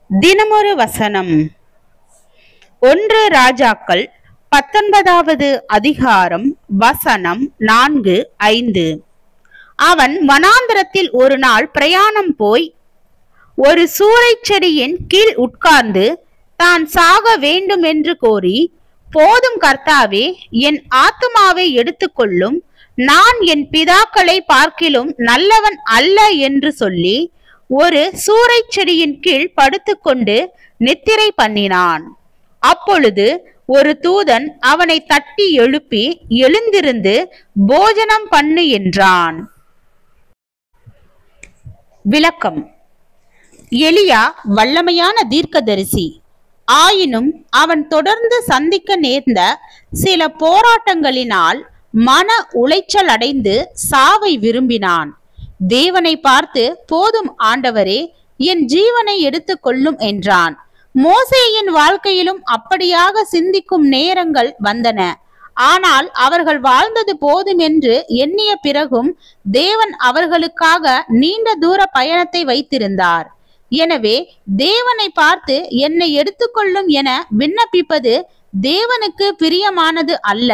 தினமொரு வசனம். 1 ராஜாக்கள் 19வது அதிகாரம் வசனம் 4, 5. அவன் வனாந்தரத்தில் ஒரு நாள் பிரயாணம் போய் ஒரு சூரைச் செடியின் கீழ் உட்கார்ந்து தான் சாக வேண்டும் என்று கோரி, போதும் கர்த்தாவே, என் ஆத்துமாவை எடுத்துக்கொள்ளும், நான் என் பிதாக்களை பார்க்கிலும் நல்லவன் அல்ல என்று சொல்லி ஒரு சூரைச் செடியின் கீழ் படுத்துக்கொண்டு நித்திரை பண்ணினான். அப்பொழுது ஒரு தூதன் அவனை தட்டி எழுப்பி, எழுந்திருந்து போஜனம் பண்ணு என்றான். விளக்கம். எலியா வல்லமையான தீர்க்கதரிசி. ஆயினும் அவன் தொடர்ந்து சந்திக்க நேர்ந்த சில போராட்டங்களினால் மன உளைச்சல் அடைந்து சாவை விரும்பினான். தேவனை பார்த்து, போதும் ஆண்டவரே, என் ஜீவனை எடுத்துக் கொள்ளும் என்றான். மோசேயின் வாழ்க்கையிலும் அப்படியாக சிந்திக்கும் நேரங்கள் வந்தன. ஆனால் அவர்கள் வாழ்ந்தது போதும் என்று எண்ணிய பிறகும் தேவன் அவர்களுக்காக நீண்ட தூர பயணத்தை வைத்திருந்தார். எனவே தேவனை பார்த்து என்னை எடுத்துக்கொள்ளும் என விண்ணப்பிப்பது தேவனுக்கு பிரியமானது அல்ல.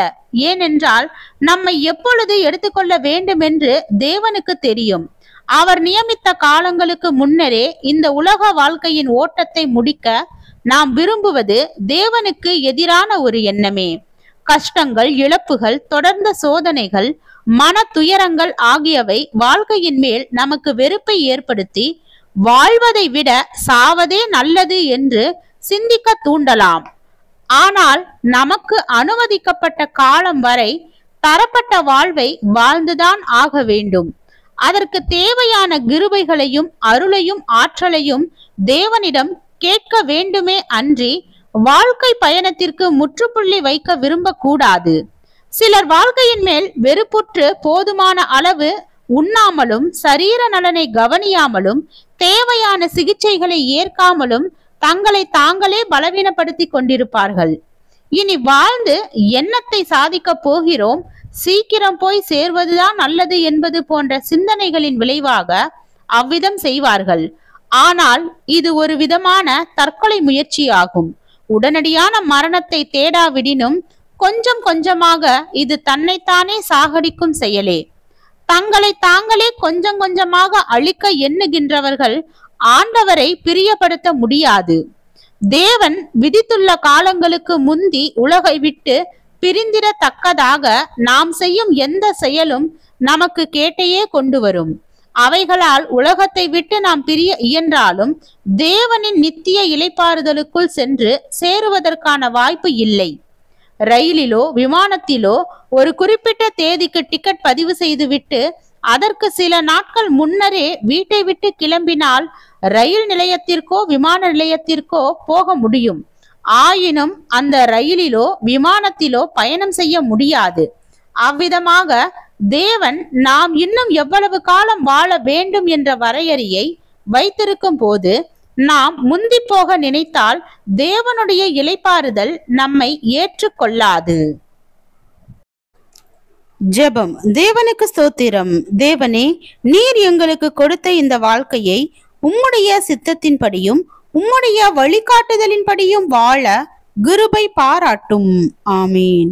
ஏனென்றால் நம்மை எப்பொழுது எடுத்துக்கொள்ள வேண்டும் என்று தேவனுக்கு தெரியும். அவர் நியமித்த காலங்களுக்கு முன்னரே இந்த உலக வாழ்க்கையின் ஓட்டத்தை முடிக்க நாம் விரும்புவது தேவனுக்கு எதிரான ஒரு எண்ணமே. கஷ்டங்கள், இழப்புகள், தொடர்ந்த சோதனைகள், மன துயரங்கள் ஆகியவை வாழ்க்கையின் மேல் நமக்கு வெறுப்பை ஏற்படுத்தி வாழ்வதை விட சாவதே நல்லது என்று சிந்திக்க தூண்டலாம். ஆனால் நமக்கு அனுமதிக்கப்பட்ட காலம் வரை தரப்பட்ட வாழ்வை வாழ்ந்துதான் ஆக வேண்டும். அதற்கு தேவையான கிருபைகளையும் அருளையும் ஆற்றலையும் தேவனிடம் கேட்க வேண்டுமே அன்றி வாழ்க்கை பயணத்திற்கு முற்றுப்புள்ளி வைக்க விரும்பக்கூடாது. சிலர் வாழ்க்கையின் மேல் வெறுப்புற்று போதுமான அளவு உண்ணாமலும் சரீர நலனை கவனியாமலும் தேவையான சிகிச்சைகளை ஏற்காமலும் தங்களை தாங்களே பலவீனப்படுத்தி கொண்டிருப்பார்கள். இனி வாழ்ந்து எண்ணத்தை சாதிக்க போகிறோம், சீக்கிரம் போய் சேர்வதுதான் நல்லது என்பது போன்ற சிந்தனைகளின் விளைவாக அவ்விதம் செய்வார்கள். ஆனால் இது ஒரு விதமான தற்கொலை முயற்சியாகும். உடனடியான மரணத்தை தேடாவிடினும் கொஞ்சம் கொஞ்சமாக இது தன்னைத்தானே சாகடிக்கும் செயலே. தங்களை தாங்களே கொஞ்சம் கொஞ்சமாக அழிக்க எண்ணுகின்றவர்கள் ஆண்டவரை பிரியப்படுத்த முடியாது. தேவன் விதித்துள்ள காலங்களுக்கு முந்தி உலகை விட்டு பிரிந்திடத்தக்கதாக நாம் செய்யும் எந்த செயலும் நமக்கு கேட்டையே கொண்டு வரும். அவைகளால் உலகத்தை விட்டு நாம் பிரிய இயன்றாலும் தேவனின் நித்திய இளைப்பாறுதலுக்குள் சென்று சேருவதற்கான வாய்ப்பு இல்லை. ரயிலிலோ விமானத்திலோ ஒரு குறிப்பிட்ட தேதிக்கு டிக்கெட் பதிவு செய்துவிட்டு அதற்கு சில நாட்கள் முன்னரே வீட்டை விட்டு கிளம்பினால் ரயில் நிலையத்திற்கோ விமான நிலையத்திற்கோ போக முடியும். ஆயினும் அந்த ரயிலிலோ விமானத்திலோ பயணம் செய்ய முடியாது. அவ்விதமாக தேவன் நாம் இன்னும் எவ்வளவு காலம் வாழ வேண்டும் என்ற வரையறையை வைத்திருக்கும் போது நாம் முந்தி போக நினைத்தால் தேவனுடைய இளைப்பாறுதல் நம்மை ஏற்றுக்கொள்ளாது. ஜெபம். தேவனுக்கு ஸ்தோத்திரம். தேவனே, நீர் எங்களுக்கு கொடுத்த இந்த வாழ்க்கையை உம்முடைய சித்தத்தின்படியும் உம்முடைய வழிகாட்டுதலின்படியும் வாழ கிருபை பாராட்டும். ஆமீன்.